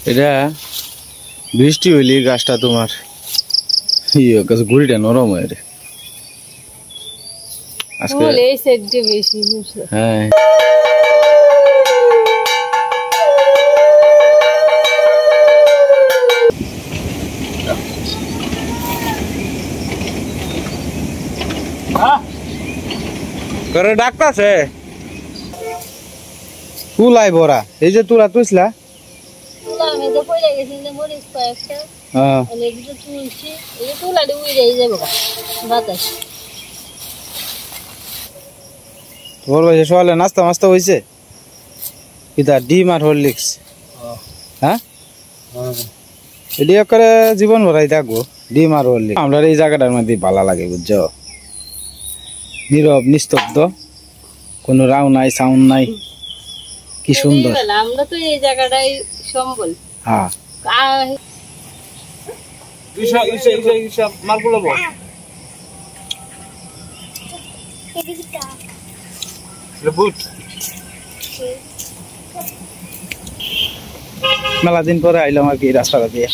এটা বৃষ্টি হইলে গাছটা তোমার গুড়িটা নরম হয় রে আজকে হ্যাঁ করে ডাকতাছে তুলাই বড়া এই যে তুলা তুইছলা সকালে নাস্তা মাস্তা হয়েছে কিতা ডিম আর হরলিক্স হ্যাঁ এটি করে জীবন ভরাই থাকবো ডিম আর হরলিক্স আমরা এই জায়গাটার মধ্যে ভালো লাগে বুঝছো নীরব নিস্তব্ধ কোনো রাও নাই সাউন্ড নাই কি সুন্দর আমরা তো এই জায়গাটাই সম্বল হ্যাঁ মেলা দিন পরে আইলাম আর কি রাস্তাটা দিয়ে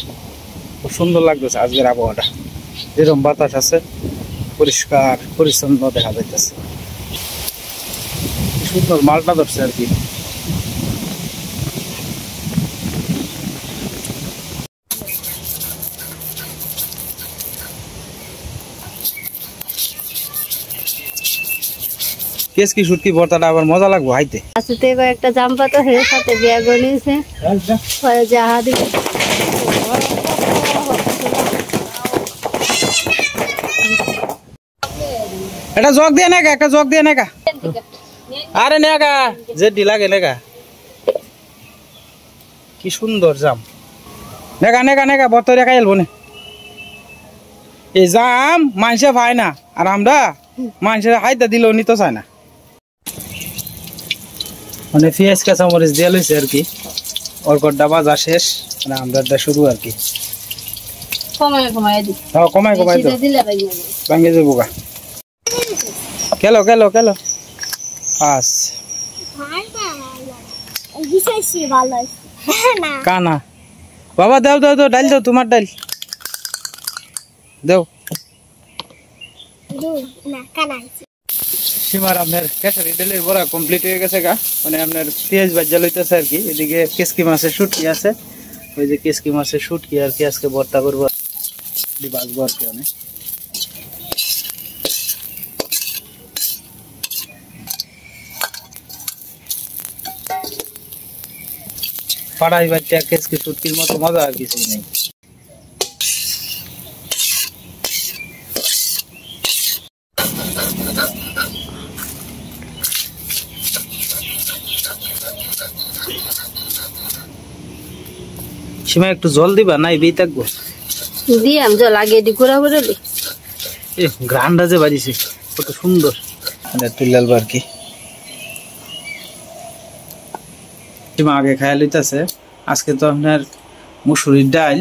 খুব সুন্দর লাগতেছে আজকের আবহাওয়াটা যেরকম বাতাস আছে পরিষ্কার পরিচ্ছন্ন দেখা যাইতেছে সুন্দর মালটা ধরছে আর কি কেসকি শুটকি ভর্তাটা আবার মজা লাগবে হাইতে আসতে একটা জাম্পা তো হের সাথে বিয়া গনিছে পরে যাহা দি এটা জগ দিয়ে নাকা একটা জগ দিয়ে নাকা আরে নাকা যে ঢিলা গেলে গা কি সুন্দর জাম নাকা নাকা নাকা ভর্তা খাই এলবো না এই জাম মানুষে পায় না আর আমরা মানুষের হাইতে দিলেও নিতে চায় না মানে পেঁয়াজ কাঁচা মরিচ দিয়ে লইছে আর কি অর্কটা বাজা শেষ মানে আমরা শুরু আর কি কমায় কমায় দি হ্যাঁ কমায় কমায় দাও দিলে ভাঙে যাবো গা কেলো কেলো কেলো পাস কানা বাবা দাও দাও দাও ডাল দাও তোমার ডাল দাও সীমার আপনার কেশারি ডালের বড়া কমপ্লিট হয়ে গেছে গা মানে আপনার পেঁয়াজ ভাজা লইতেছে আর কি এদিকে কেসকি মাছের শুটকি আছে ওই যে কেসকি মাছের শুটকি আর কি আজকে ভর্তা করবো বাজবো আর কি অনেক পাড়াই বাচ্চা কেসকি শুটকির মতো মজা আর কিছুই নেই সীমা একটু জল দিবা নাই বেই থাকবো দিয়াম জল আগে দি গুড়া করে লি গ্রান্ডা যে বাজিছে কত সুন্দর এটা তুলাল আর কি সীমা আগে খায়া লইতাছে আজকে তো আপনার মুসুরির ডাল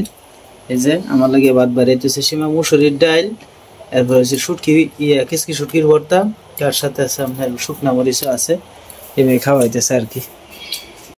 এই যে আমার লাগে ভাত বাড়াইতেছে সীমা মুসুরির ডাল এরপর হচ্ছে শুটকি কেসকি শুটকির ভর্তা তার সাথে আছে আপনার শুকনা মরিচও আছে এভাবে খাওয়াইতেছে আর কি